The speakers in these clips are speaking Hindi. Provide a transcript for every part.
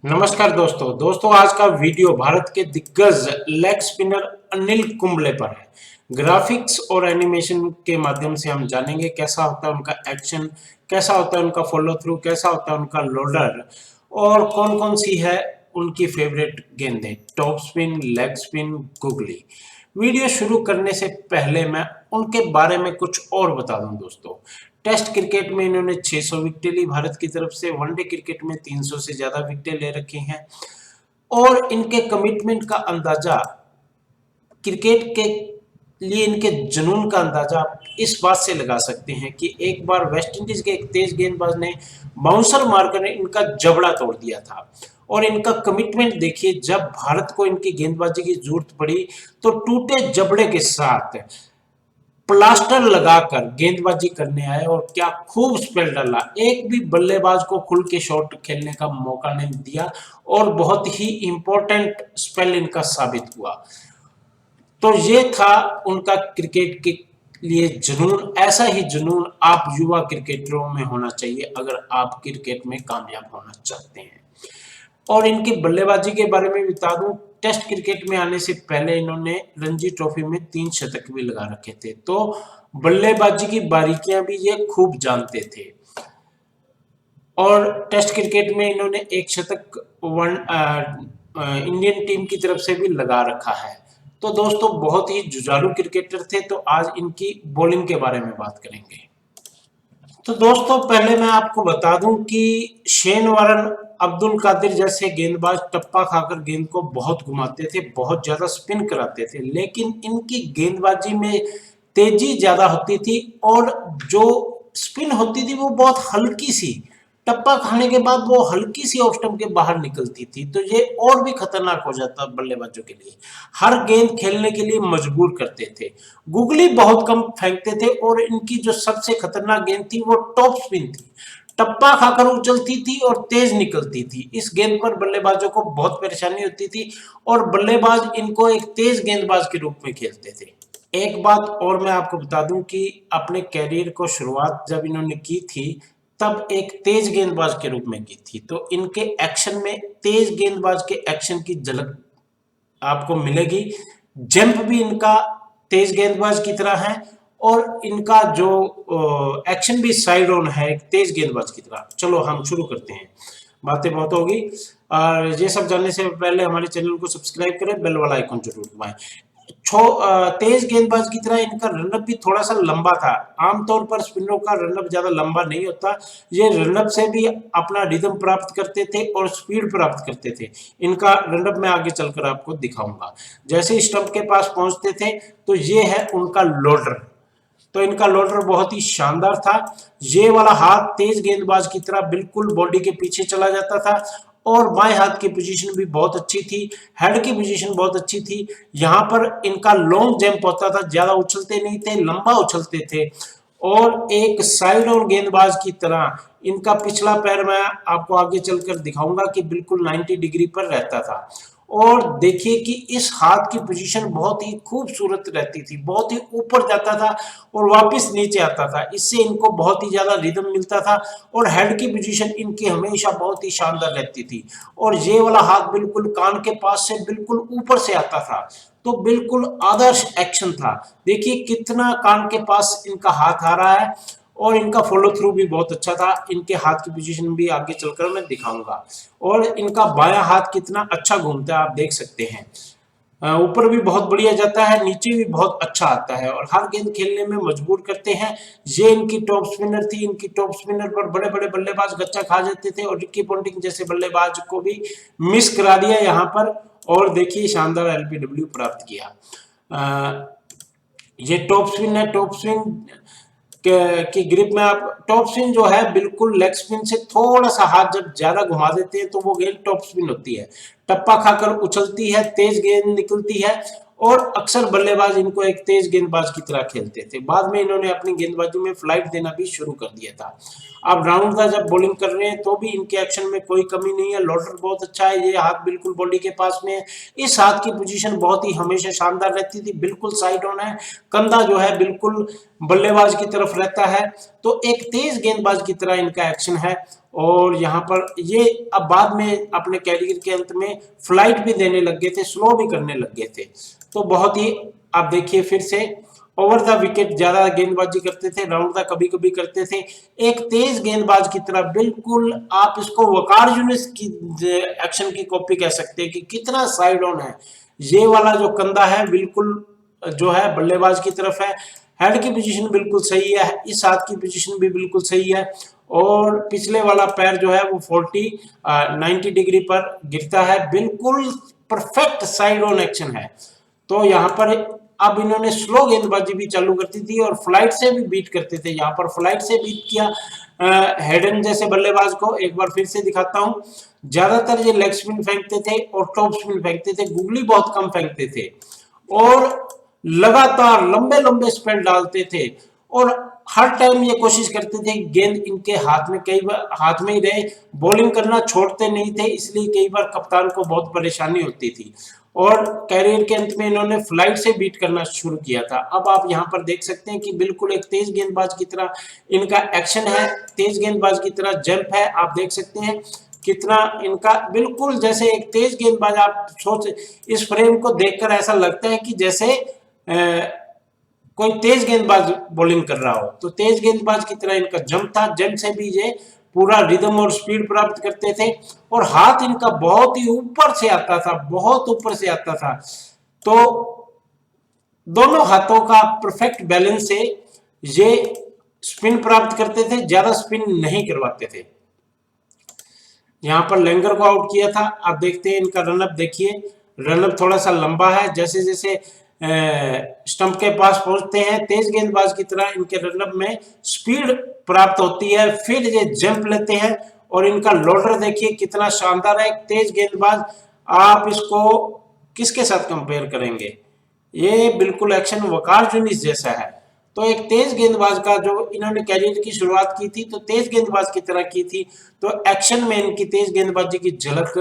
नमस्कार दोस्तों आज का वीडियो भारत के दिग्गज लेग स्पिनर अनिल कुंबले पर है। ग्राफिक्स और एनिमेशन के माध्यम से हम जानेंगे कैसा होता है उनका एक्शन, कैसा होता है उनका फॉलो थ्रू, कैसा होता है उनका लोडर और कौन कौन सी है उनकी फेवरेट गेंदें, top spin, leg spin, googly. Video शुरू करने से पहले मैं उनके बारे में कुछ और बता दूं दोस्तों। टेस्ट क्रिकेट में इन्होंने 600 विकेटें ली भारत की तरफ से, वनडे क्रिकेट में 300 से ज्यादा विकेटें ले रखी हैं और इनके कमिटमेंट का अंदाजा, क्रिकेट के लिए इनके जुनून का अंदाजा आप इस बात से लगा सकते हैं कि एक बार वेस्ट इंडीज के एक तेज गेंदबाज ने बाउंसर मारकर इनका जबड़ा तोड़ दिया था। और इनका कमिटमेंट देखिए, जब भारत को इनकी गेंदबाजी की जरूरत पड़ी तो टूटे जबड़े के साथ प्लास्टर लगाकर गेंदबाजी करने आए और क्या खूब स्पेल डाला। एक भी बल्लेबाज को खुल के शॉट खेलने का मौका नहीं दिया और बहुत ही इंपॉर्टेंट स्पेल इनका साबित हुआ। तो ये था उनका क्रिकेट के लिए जुनून। ऐसा ही जुनून आप युवा क्रिकेटरों में होना चाहिए अगर आप क्रिकेट में कामयाब होना चाहते हैं। और इनकी बल्लेबाजी के बारे में बता दूं, टेस्ट क्रिकेट में आने से पहले इन्होंने रणजी ट्रॉफी में 3 शतक भी लगा रखे थे, तो बल्लेबाजी की बारीकियां भी ये खूब जानते थे। और टेस्ट क्रिकेट में इन्होंने 1 शतक इंडियन टीम की तरफ से भी लगा रखा है। तो दोस्तों बहुत ही जुझारू क्रिकेटर थे। तो आज इनकी बॉलिंग के बारे में बात करेंगे। तो दोस्तों पहले मैं आपको बता दूं कि शेन वारन, अब्दुल कादिर जैसे गेंदबाज टप्पा खाकर गेंद को बहुत घुमाते थे, बहुत ज्यादा स्पिन कराते थे, लेकिन इनकी गेंदबाजी में तेजी ज्यादा होती थी और जो स्पिन होती थी वो बहुत हल्की सी, टप्पा खाने के बाद वो हल्की सी ऑफ स्टंप के बाहर निकलती थी, तो ये और भी खतरनाक हो जाता बल्लेबाजों के लिए। हर गेंद खेलने के लिए मजबूर करते थे। गुगली बहुत कम फेंकते थे और इनकी जो सबसे खतरनाक गेंद थी वो टॉप स्पिन थी। टप्पा खाकर उछलती थी और तेज निकलती थी। इस गेंद पर बल्लेबाजों को बहुत परेशानी होती थी और बल्लेबाज इनको एक तेज गेंदबाज के रूप में खेलते थे। एक बात और मैं आपको बता दूं कि अपने कैरियर को शुरुआत जब इन्होंने की थी तब एक तेज गेंदबाज के रूप में की थी, तो इनके एक्शन में तेज गेंदबाज के एक्शन की झलक आपको मिलेगी। जंप भी इनका तेज गेंदबाज की तरह है और इनका जो एक्शन भी साइड ऑन है एक तेज गेंदबाज की तरह। चलो हम शुरू करते हैं, बातें बहुत होगी और ये सब जानने से पहले हमारे चैनल को सब्सक्राइब करें, बेल वाला आइकन जरूर दबाएं। तेज गेंदबाज की तरह इनका रनअप भी थोड़ा सा लंबा था। आमतौर पर स्पिनरों का रनअप ज्यादा लंबा नहीं होता। ये रनअप से भी अपना रिदम प्राप्त करते थे और स्पीड प्राप्त करते थे। इनका रनअप मैं आगे चलकर आपको दिखाऊंगा। जैसे स्टंप के पास पहुंचते थे तो ये है उनका लोडर। तो इनका लोडर बहुत ही शानदार था। ये वाला हाथ तेज गेंदबाज की तरह बिल्कुल बॉडी के पीछे चला जाता था और बाएं हाथ की पोजीशन भी बहुत अच्छी थी, हेड की पोजीशन बहुत अच्छी थी। यहाँ पर इनका लॉन्ग जंप होता था, ज्यादा उछलते नहीं थे, लंबा उछलते थे और एक साइड ऑन गेंदबाज की तरह इनका पिछला पैर मैं आपको आगे चलकर दिखाऊंगा कि बिल्कुल 90 डिग्री पर रहता था। और देखिए कि इस हाथ की पोजीशन बहुत ही खूबसूरत रहती थी, बहुत ही ऊपर जाता था और वापस नीचे आता था। इससे इनको बहुत ही ज्यादा रिदम मिलता था और हेड की पोजीशन इनकी हमेशा बहुत ही शानदार रहती थी। और ये वाला हाथ बिल्कुल कान के पास से बिल्कुल ऊपर से आता था, तो बिल्कुल आदर्श एक्शन था। देखिए कितना कान के पास इनका हाथ आ रहा है और इनका फॉलो थ्रू भी बहुत अच्छा था। इनके हाथ की पोजीशन भी आगे चलकर मैं दिखाऊंगा। और इनका बायां हाथ कितना अच्छा घूमता है आप देख सकते हैं। ऊपर भी बहुत बढ़िया जाता है, नीचे भी बहुत अच्छा आता है और हर गेंद खेलने में मजबूर करते हैं। ये इनकी टॉप स्पिनर थी। इनकी टॉप स्पिनर पर बड़े बड़े बल्लेबाज गच्चा खा जाते थे और रिकी पॉन्टिंग जैसे बल्लेबाज को भी मिस करा दिया यहाँ पर। और देखिए शानदार एलबीडब्ल्यू प्राप्त किया। ये टॉप स्पिन है। टॉप स्पिन की ग्रिप में आप, टॉप स्पिन जो है बिल्कुल लेग स्पिन से थोड़ा सा हाथ जब ज्यादा घुमा देते हैं तो वो गेंद टॉप स्पिन होती है। टप्पा खाकर उछलती है, तेज गेंद निकलती है और अक्सर बल्लेबाज इनको एक तेज गेंदबाज की तरह खेलते थे। बाद में इन्होंने अपनी गेंदबाजी में फ्लाइट देना भी शुरू कर दिया था। अब राउंडर जब बॉलिंग कर रहे हैं तो भी इनके एक्शन में कोई कमी नहीं है। लोडर बहुत अच्छा है, ये हाथ बिल्कुल बॉडी के पास में है। इस हाथ की पोजीशन बहुत ही हमेशा शानदार रहती थी, बिल्कुल साइड ऑन है। कंधा जो है बिल्कुल बल्लेबाज की तरफ रहता है, तो एक तेज गेंदबाज की तरह इनका एक्शन है। और यहाँ पर ये अब बाद में अपने कैरियर के अंत में फ्लाइट भी देने लग गए थे, स्लो भी करने लग गए थे। तो बहुत ही आप देखिए फिर से ओवर द विकेट ज्यादा गेंदबाजी करते थे, राउंड द कभी कभी करते थे, एक तेज गेंदबाज की तरह। बिल्कुल आप इसको वकार यूनिस की एक्शन की कॉपी कह सकते हैं कि कितना साइड ऑन है। ये वाला जो कंधा है बिल्कुल जो है बल्लेबाज की तरफ है, हेड की पोजीशन बिल्कुल सही है, इस हाथ की पोजीशन भी बिल्कुल सही है, और पिछले वाला पैर जो है वो 90 डिग्री पर गिरता है, बिल्कुल परफेक्ट साइड ऑन एक्शन है। तो यहाँ पर अब इन्होंने स्लो गेंदबाजी भी चालू करती थी और फ्लाइट से भी बीट करते थे। यहाँ पर फ्लाइट से बीट किया हेडन जैसे बल्लेबाज को। एक बार फिर से दिखाता हूँ, ज्यादातर ये लेग स्पिन फेंकते थे और टॉप स्पिन फेंकते थे, गुगली बहुत कम फेंकते थे और लगातार लंबे लंबे स्पेल डालते थे और हर टाइम ये कोशिश करते थे गेंद इनके हाथ में, कई बार हाथ में ही रहे, बॉलिंग करना छोड़ते नहीं थे, इसलिए कई बार कप्तान को बहुत परेशानी होती थी। और कैरियर के अंत में इन्होंने फ्लाइट से बीट करना शुरू किया था। अब आप यहाँ पर देख सकते हैं कि बिल्कुल एक तेज गेंदबाज की तरह इनका एक्शन है, तेज गेंदबाज की तरह जंप है। आप देख सकते हैं कितना इनका बिल्कुल जैसे एक तेज गेंदबाज, आप सोच इस फ्रेम को देखकर ऐसा लगता है कि जैसे कोई तेज गेंदबाज बॉलिंग कर रहा हो। तो तेज गेंदबाज की तरह इनका जंप था, जंप से भी ये पूरा रिदम और स्पीड प्राप्त करते थे और हाथ इनका बहुत ही ऊपर से आता था, बहुत ऊपर से आता था। तो दोनों हाथों का परफेक्ट बैलेंस से ये स्पिन प्राप्त करते थे, ज्यादा स्पिन नहीं करवाते थे। यहाँ पर लेंगर को आउट किया था। आप देखते हैं इनका रनअप, देखिए रनअप थोड़ा सा लंबा है, जैसे जैसे स्टंप के पास पहुंचते हैं तेज गेंदबाज की तरह इनके रनअप में स्पीड प्राप्त होती है, फिर ये जंप लेते हैं और इनका लोडर देखिए कितना शानदार है। एक तेज गेंदबाज, आप इसको किसके साथ कंपेयर करेंगे? ये बिल्कुल एक्शन वकार यूनिस जैसा है। तो एक तेज गेंदबाज का जो इन्होंने कैरियर की शुरुआत की थी तो तेज गेंदबाज की तरह की थी, तो एक्शन में इनकी तेज गेंदबाजी की झलक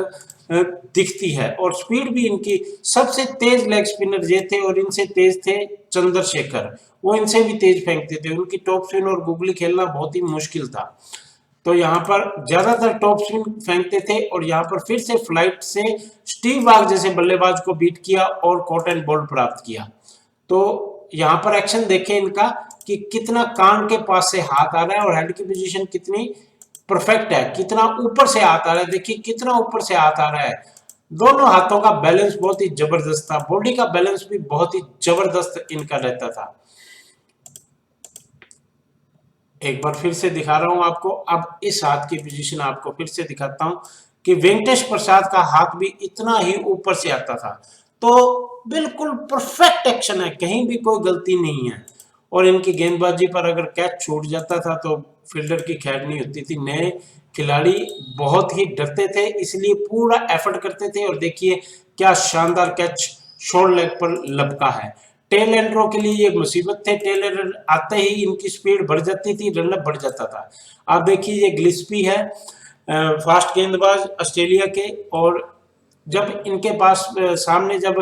दिखती है और स्पीड भी इनकी। सबसे तेज लेग स्पिनर ये थे और इनसे तेज थे चंद्रशेखर, वो इनसे भी तेज फेंकते थे, उनकी टॉप स्पिन और गुगली खेलना बहुत ही मुश्किल था। तो यहाँ पर ज्यादातर टॉप स्पिन फेंकते थे और यहाँ पर फिर से फ्लाइट से स्टीव वाग जैसे बल्लेबाज को बीट किया और कॉट एंड बोल्ड प्राप्त किया। तो यहाँ पर एक्शन देखें इनका कि कितना कान के पास से हाथ आ रहा है और हेड की पोजीशन कितनी परफेक्ट है, कितना ऊपर से हाथ आ रहा है, देखिए कितना ऊपर से हाथ आ रहा है। दोनों हाथों का बैलेंस बहुत ही जबरदस्त था, बॉडी का बैलेंस भी बहुत ही जबरदस्त इनका रहता था। एक बार फिर से दिखा रहा हूं आपको, अब इस हाथ की पोजीशन आपको फिर से दिखाता हूं कि वेंकटेश प्रसाद का हाथ भी इतना ही ऊपर से आता था। तो बिल्कुल परफेक्ट एक्शन है, कहीं भी कोई गलती नहीं है। और इनकी गेंदबाजी पर अगर कैच छूट जाता था तो फील्डर की खैर नहीं होती थी। नए खिलाड़ी बहुत ही डरते थे, इसलिए पूरा एफर्ट करते थे और देखिए क्या शानदार कैच शॉर्ट लेग पर लपका है। टेल एंडरों के लिए ये मुसीबत थे, टेल एंडर आते ही इनकी स्पीड बढ़ जाती थी, रनअप बढ़ जाता था। आप देखिए ये ग्लिस्पी है, फास्ट गेंदबाज ऑस्ट्रेलिया के, और जब इनके पास सामने जब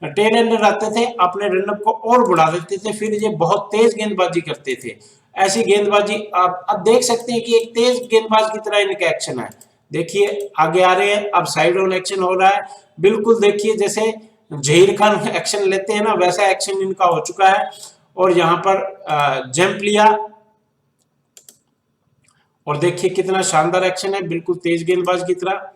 टेल एंडर आते थे अपने रनअप को और बढ़ा देते थे, फिर ये बहुत तेज गेंदबाजी करते थे। ऐसी गेंदबाजी आप अब देख सकते हैं कि एक तेज गेंदबाज की तरह इनका एक्शन है। देखिए आगे आ रहे हैं, अब साइड ऑन एक्शन हो रहा है, बिल्कुल देखिए जैसे जहीर खान एक्शन लेते हैं ना वैसा एक्शन इनका हो चुका है। और यहाँ पर जंप लिया और देखिए कितना शानदार एक्शन है, बिल्कुल तेज गेंदबाज की तरह।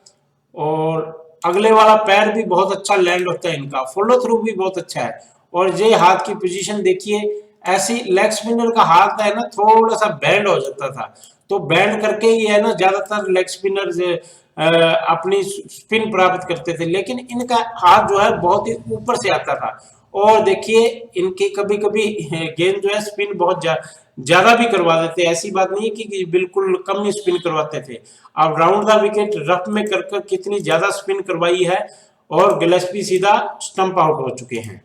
और अगले वाला पैर भी बहुत अच्छा लैंड होता है इनका, फॉलो थ्रू भी बहुत अच्छा है। और ये हाथ की पोजीशन देखिए, ऐसी लेग स्पिनर का हाथ है ना थोड़ा सा बैंड हो जाता था, तो बैंड करके ही है ना ज्यादातर लेग स्पिनर अपनी स्पिन प्राप्त करते थे, लेकिन इनका हाथ जो है बहुत ही ऊपर से आता था। और देखिए इनके कभी कभी गेंद जो है स्पिन बहुत ज्यादा भी करवा देते, ऐसी बात नहीं कि बिल्कुल कम ही स्पिन करवाते थे। अब राउंड द विकेट रफ में कर कितनी ज्यादा स्पिन करवाई है और गिलेस्पी सीधा स्टंप आउट हो चुके हैं।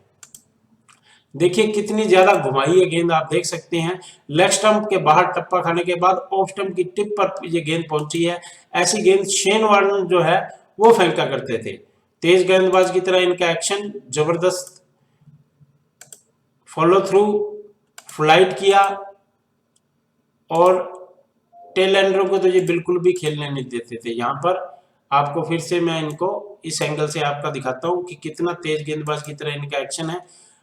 देखिए कितनी ज्यादा घुमाई है गेंद, आप देख सकते हैं लेग स्टंप के बाहर टप्पा खाने के बाद ऑफ स्टंप की टिप पर ये गेंद पहुंची है। ऐसी गेंद शेन वार्न जो है वो फेंका करते थे। तेज गेंदबाज की तरह इनका एक्शन जबरदस्त, फॉलो थ्रू, फ्लाइट किया और टेल एंडरों को तो ये बिल्कुल भी खेलने नहीं देते थे। यहाँ पर आपको फिर से मैं इनको इस एंगल से आपका दिखाता हूँ कि कितना तेज गेंदबाज की तरह इनका एक्शन है।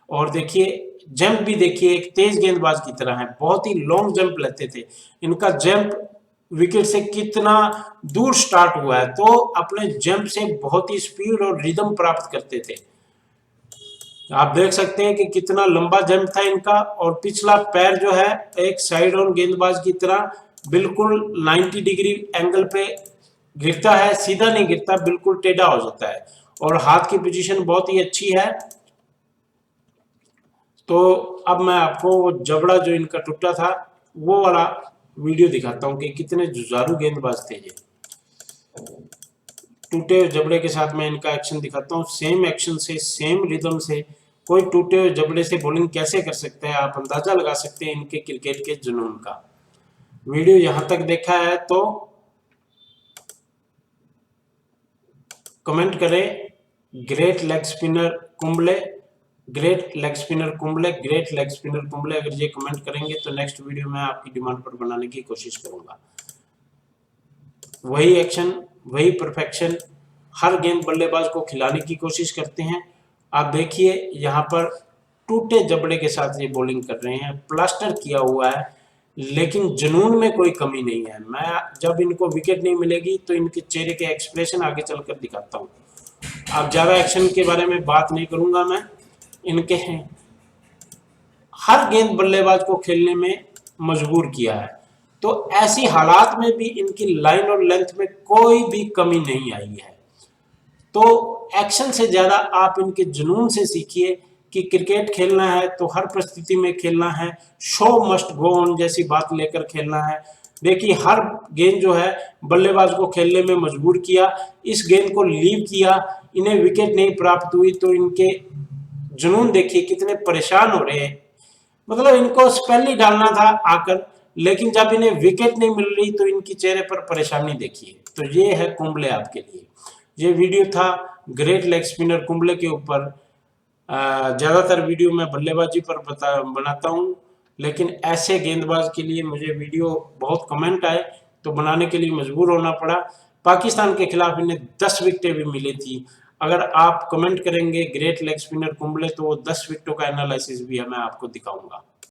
और देखिए जंप भी देखिए एक तेज गेंदबाज की तरह है, बहुत ही लॉन्ग जंप लेते थे। इनका जंप विकेट से कितना दूर स्टार्ट हुआ है, तो अपने जंप से बहुत ही स्पीड और रिदम प्राप्त करते थे। आप देख सकते हैं कि कितना लंबा जंप था इनका, और पिछला पैर जो है एक साइड ऑन गेंदबाज की तरह बिल्कुल 90 डिग्री एंगल पे गिरता है, सीधा नहीं गिरता, बिल्कुल टेढ़ा हो जाता है। और हाथ की पोजीशन बहुत ही अच्छी है। तो अब मैं आपको वो जबड़ा जो इनका टूटा था वो वाला वीडियो दिखाता हूँ कि कितने जुझारू गेंदबाज थे ये। टूटे हुए जबड़े के साथ मैं इनका एक्शन दिखाता हूँ, सेम एक्शन से सेम रिदम से कोई टूटे हुए जबड़े से बॉलिंग कैसे कर सकता है, आप अंदाजा लगा सकते हैं इनके क्रिकेट के जुनून का। वीडियो यहां तक देखा है तो कमेंट करें great leg spinner Kumble, great leg spinner Kumble, great leg spinner Kumble. अगर ये कमेंट करेंगे तो नेक्स्ट वीडियो में आपकी डिमांड पर बनाने की कोशिश करूंगा। वही एक्शन, वही परफेक्शन हर गेंद बल्लेबाज को खिलाने की कोशिश करते हैं। आप देखिए यहाँ पर टूटे जबड़े के साथ ये बॉलिंग कर रहे हैं, प्लास्टर किया हुआ है, लेकिन जुनून में कोई कमी नहीं है। मैं जब इनको विकेट नहीं मिलेगी तो इनके चेहरे के एक्सप्रेशन आगे चलकर दिखाता हूँ। अब ज्यादा एक्शन के बारे में बात नहीं करूंगा मैं। इनके हर गेंद बल्लेबाज को खेलने में मजबूर किया है, तो ऐसी हालात में भी इनकी लाइन और लेंथ में कोई भी कमी नहीं आई है। तो एक्शन से ज्यादा आप इनके जुनून से सीखिए कि क्रिकेट खेलना है तो हर परिस्थिति में खेलना है, शो मस्ट गो ऑन जैसी बात लेकर खेलना है। देखिए हर गेंद जो है बल्लेबाज को खेलने में मजबूर किया, इस गेंद को लीव किया, इन्हें विकेट नहीं प्राप्त हुई तो इनके जुनून देखिए कितने परेशान हो रहे हैं। मतलब इनको स्पेल ही डालना था आकर, लेकिन जब इन्हें विकेट नहीं मिल रही तो इनकी चेहरे पर परेशानी देखिए। तो ये है कुंबले आपके लिए। ये वीडियो था ग्रेट लेग स्पिनर कुंबले के ऊपर। ज़्यादातर वीडियो मैं बल्लेबाजी पर बनाता हूँ, लेकिन ऐसे गेंदबाज के लिए मुझे वीडियो बहुत कमेंट आए तो बनाने के लिए मजबूर होना पड़ा। पाकिस्तान के खिलाफ इन्हें 10 विकेटें भी मिली थी। अगर आप कमेंट करेंगे ग्रेट लेग स्पिनर कुंबले तो वो 10 विकेटों का एनालिसिस भी मैं आपको दिखाऊंगा।